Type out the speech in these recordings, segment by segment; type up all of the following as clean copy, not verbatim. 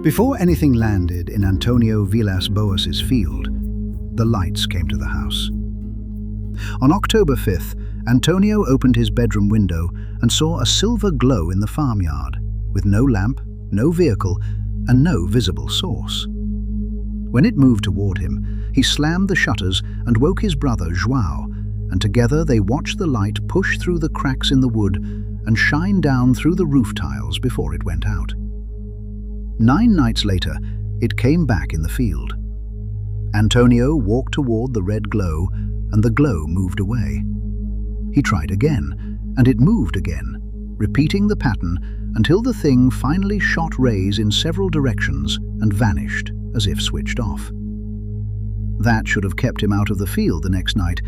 Before anything landed in Antônio Villas-Boas's field, the lights came to the house. On October 5th, Antônio opened his bedroom window and saw a silver glow in the farmyard, with no lamp, no vehicle, and no visible source. When it moved toward him, he slammed the shutters and woke his brother João, and together they watched the light push through the cracks in the wood and shine down through the roof tiles before it went out. 9 nights later, it came back in the field. Antônio walked toward the red glow, and the glow moved away. He tried again, and it moved again, repeating the pattern until the thing finally shot rays in several directions and vanished as if switched off. That should have kept him out of the field the next night,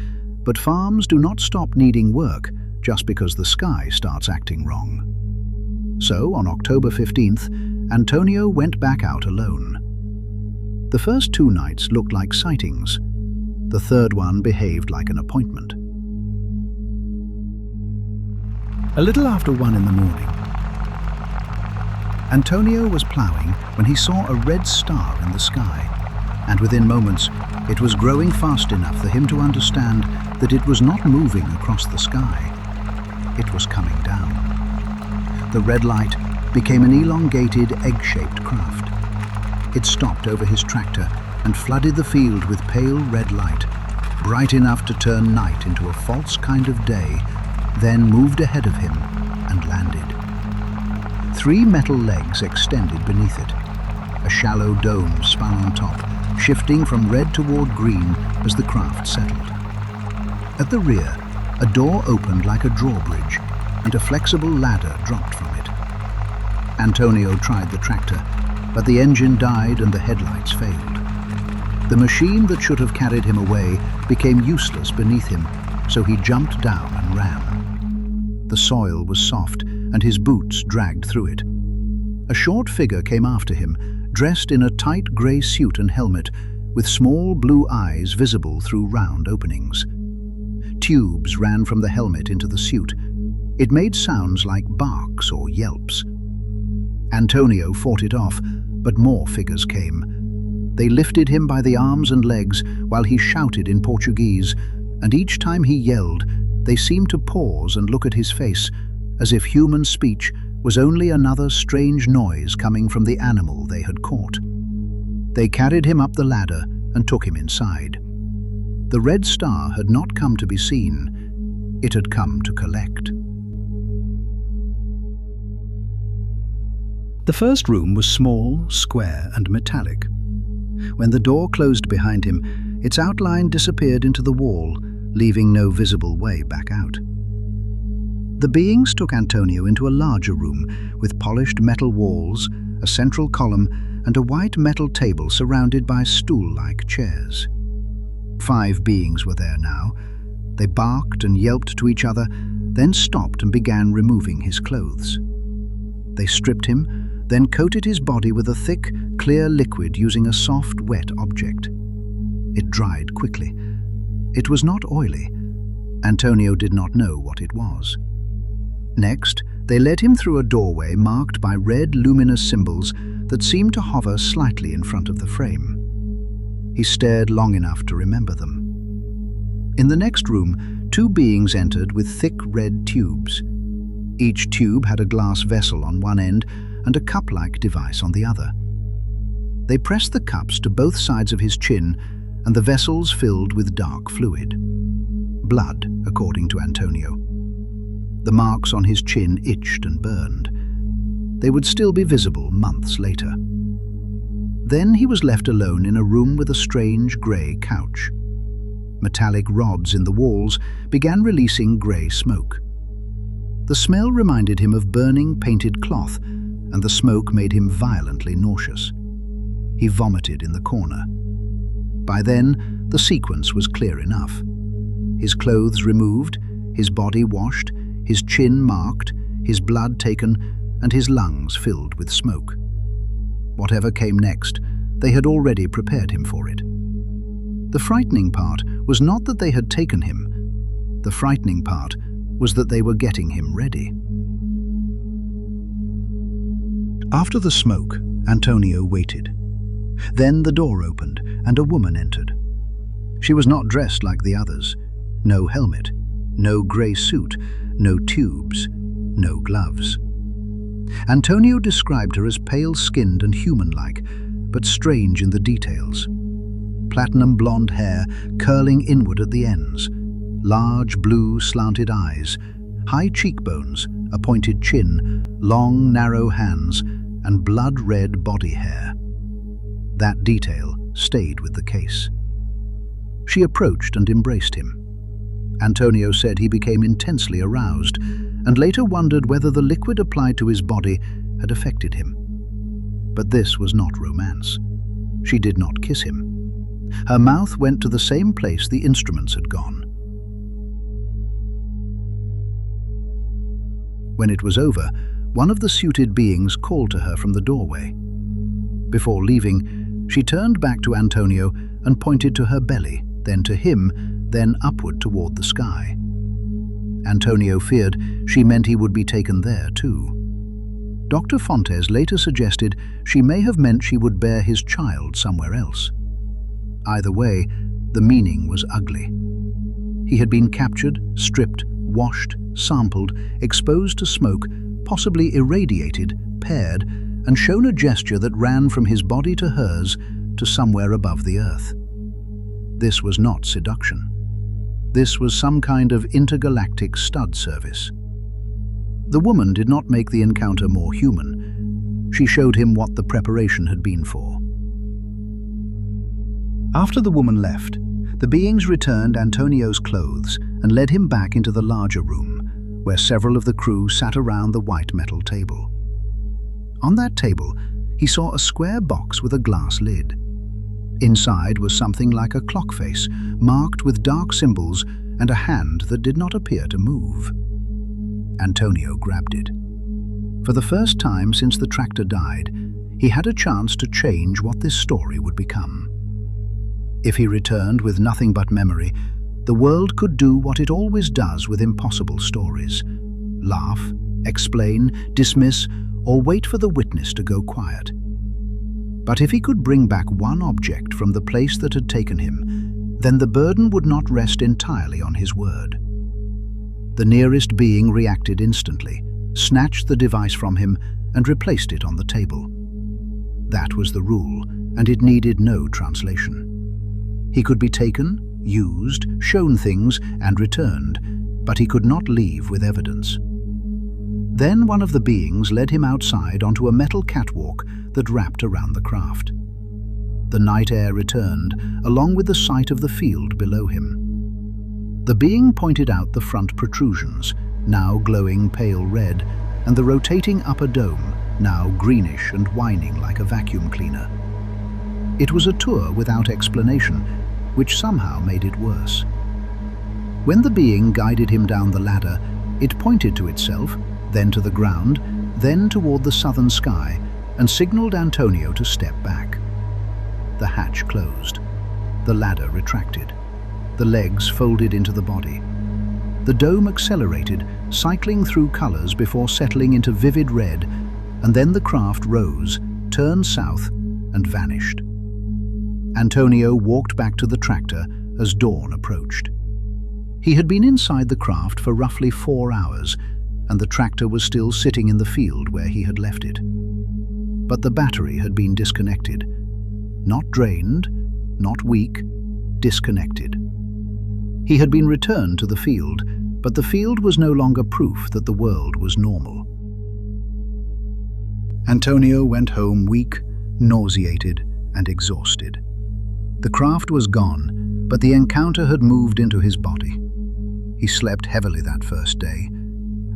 but farms do not stop needing work just because the sky starts acting wrong. So, on October 15th, Antônio went back out alone. The first 2 nights looked like sightings. The third one behaved like an appointment. A little after 1 in the morning, Antônio was ploughing when he saw a red star in the sky, and within moments it was growing fast enough for him to understand that it was not moving across the sky. It was coming down. The red light became an elongated, egg-shaped craft. It stopped over his tractor and flooded the field with pale red light, bright enough to turn night into a false kind of day, then moved ahead of him and landed. 3 metal legs extended beneath it. A shallow dome spun on top, shifting from red toward green as the craft settled. At the rear, a door opened like a drawbridge, and a flexible ladder dropped from it. Antônio tried the tractor, but the engine died and the headlights failed. The machine that should have carried him away became useless beneath him, so he jumped down and ran. The soil was soft, and his boots dragged through it. A short figure came after him, dressed in a tight grey suit and helmet, with small blue eyes visible through round openings. Tubes ran from the helmet into the suit. It made sounds like barks or yelps. Antônio fought it off, but more figures came. They lifted him by the arms and legs while he shouted in Portuguese, and each time he yelled, they seemed to pause and look at his face, as if human speech was only another strange noise coming from the animal they had caught. They carried him up the ladder and took him inside. The red star had not come to be seen. It had come to collect. The first room was small, square, and metallic. When the door closed behind him, its outline disappeared into the wall, leaving no visible way back out. The beings took Antônio into a larger room with polished metal walls, a central column, and a white metal table surrounded by stool-like chairs. 5 beings were there now. They barked and yelped to each other, then stopped and began removing his clothes. They stripped him, then coated his body with a thick, clear liquid using a soft, wet object. It dried quickly. It was not oily. Antônio did not know what it was. Next, they led him through a doorway marked by red, luminous symbols that seemed to hover slightly in front of the frame. He stared long enough to remember them. In the next room, 2 beings entered with thick red tubes. Each tube had a glass vessel on one end and a cup-like device on the other. They pressed the cups to both sides of his chin, and the vessels filled with dark fluid. Blood, according to Antônio. The marks on his chin itched and burned. They would still be visible months later. Then he was left alone in a room with a strange grey couch. Metallic rods in the walls began releasing grey smoke. The smell reminded him of burning painted cloth, and the smoke made him violently nauseous. He vomited in the corner. By then, the sequence was clear enough. His clothes removed, his body washed, his chin marked, his blood taken, and his lungs filled with smoke. Whatever came next, they had already prepared him for it. The frightening part was not that they had taken him. The frightening part was that they were getting him ready. After the smoke, Antonio waited. Then the door opened and a woman entered. She was not dressed like the others. No helmet, no grey suit, no tubes, no gloves. Antonio described her as pale-skinned and human-like, but strange in the details. Platinum blonde hair curling inward at the ends, large blue slanted eyes, high cheekbones, a pointed chin, long narrow hands, and blood-red body hair. That detail stayed with the case. She approached and embraced him. Antonio said he became intensely aroused and later wondered whether the liquid applied to his body had affected him. But this was not romance. She did not kiss him. Her mouth went to the same place the instruments had gone. When it was over, one of the suited beings called to her from the doorway. Before leaving, she turned back to Antonio and pointed to her belly, then to him, then upward toward the sky. Antonio feared she meant he would be taken there too. Dr. Fontes later suggested she may have meant she would bear his child somewhere else. Either way, the meaning was ugly. He had been captured, stripped, washed, sampled, exposed to smoke, possibly irradiated, paired, and shown a gesture that ran from his body to hers to somewhere above the earth. This was not seduction. This was some kind of intergalactic stud service. The woman did not make the encounter more human. She showed him what the preparation had been for. After the woman left, the beings returned Antonio's clothes and led him back into the larger room, where several of the crew sat around the white metal table. On that table, he saw a square box with a glass lid. Inside was something like a clock face, marked with dark symbols and a hand that did not appear to move. Antonio grabbed it. For the first time since the tractor died, he had a chance to change what this story would become. If he returned with nothing but memory, the world could do what it always does with impossible stories: laugh, explain, dismiss, or wait for the witness to go quiet. But if he could bring back one object from the place that had taken him, then the burden would not rest entirely on his word. The nearest being reacted instantly, snatched the device from him, and replaced it on the table. That was the rule, and it needed no translation. He could be taken, used, shown things, and returned, but he could not leave with evidence. Then one of the beings led him outside onto a metal catwalk that wrapped around the craft. The night air returned, along with the sight of the field below him. The being pointed out the front protrusions, now glowing pale red, and the rotating upper dome, now greenish and whining like a vacuum cleaner. It was a tour without explanation, which somehow made it worse. When the being guided him down the ladder, it pointed to itself, then to the ground, then toward the southern sky, and signaled Antonio to step back. The hatch closed. The ladder retracted. The legs folded into the body. The dome accelerated, cycling through colors before settling into vivid red, and then the craft rose, turned south, and vanished. Antonio walked back to the tractor as dawn approached. He had been inside the craft for roughly 4 hours, and the tractor was still sitting in the field where he had left it. But the battery had been disconnected. Not drained, not weak, disconnected. He had been returned to the field, but the field was no longer proof that the world was normal. Antonio went home weak, nauseated, and exhausted. The craft was gone, but the encounter had moved into his body. He slept heavily that first day.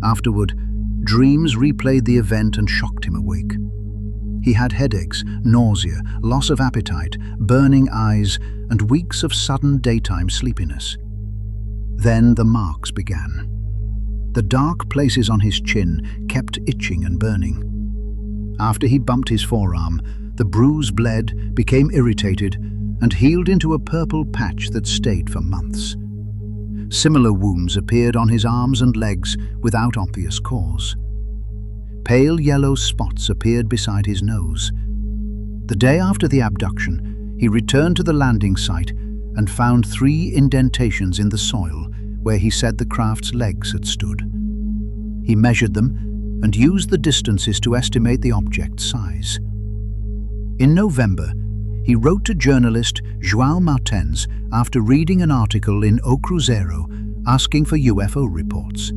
Afterward, dreams replayed the event and shocked him awake. He had headaches, nausea, loss of appetite, burning eyes, and weeks of sudden daytime sleepiness. Then the marks began. The dark places on his chin kept itching and burning. After he bumped his forearm, the bruise bled, became irritated, and healed into a purple patch that stayed for months. Similar wounds appeared on his arms and legs without obvious cause. Pale yellow spots appeared beside his nose. The day after the abduction, he returned to the landing site and found 3 indentations in the soil where he said the craft's legs had stood. He measured them and used the distances to estimate the object's size. In November, he wrote to journalist João Martins after reading an article in O Cruzeiro asking for UFO reports.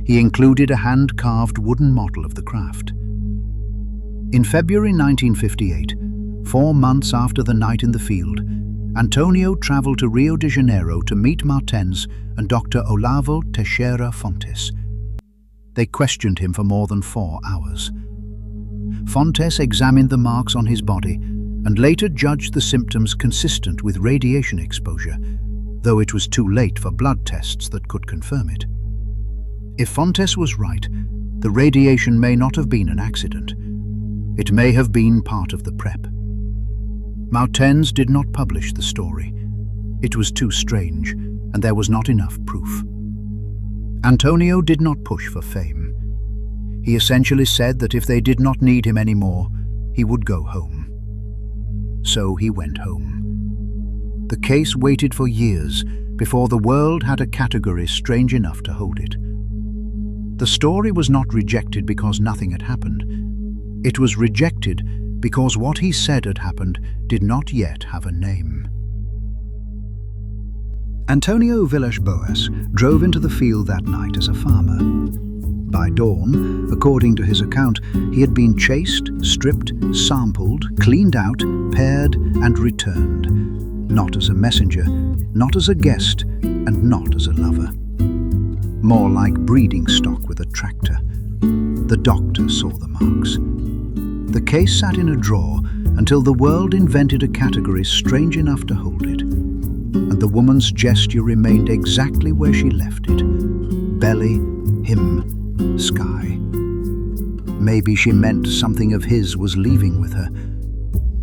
He included a hand-carved wooden model of the craft. In February 1958, 4 months after the night in the field, Antônio traveled to Rio de Janeiro to meet Martins and Dr. Olavo Teixeira Fontes. They questioned him for more than 4 hours. Fontes examined the marks on his body and later judged the symptoms consistent with radiation exposure, though it was too late for blood tests that could confirm it. If Fontes was right, the radiation may not have been an accident. It may have been part of the prep. Martins did not publish the story. It was too strange, and there was not enough proof. Antônio did not push for fame. He essentially said that if they did not need him anymore, he would go home. So he went home. The case waited for years before the world had a category strange enough to hold it. The story was not rejected because nothing had happened. It was rejected because what he said had happened did not yet have a name. Antônio Villas-Boas drove into the field that night as a farmer. By dawn, according to his account, he had been chased, stripped, sampled, cleaned out, paired, and returned. Not as a messenger, not as a guest, and not as a lover. More like breeding stock with a tractor. The doctor saw the marks. The case sat in a drawer until the world invented a category strange enough to hold it. And the woman's gesture remained exactly where she left it. Belly, him, sky. Maybe she meant something of his was leaving with her.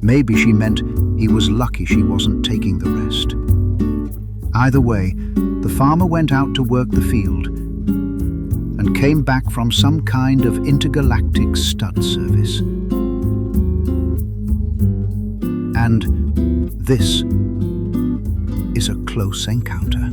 Maybe she meant he was lucky she wasn't taking the rest. Either way, the farmer went out to work the field and came back from some kind of intergalactic stud service. And this is a close encounter.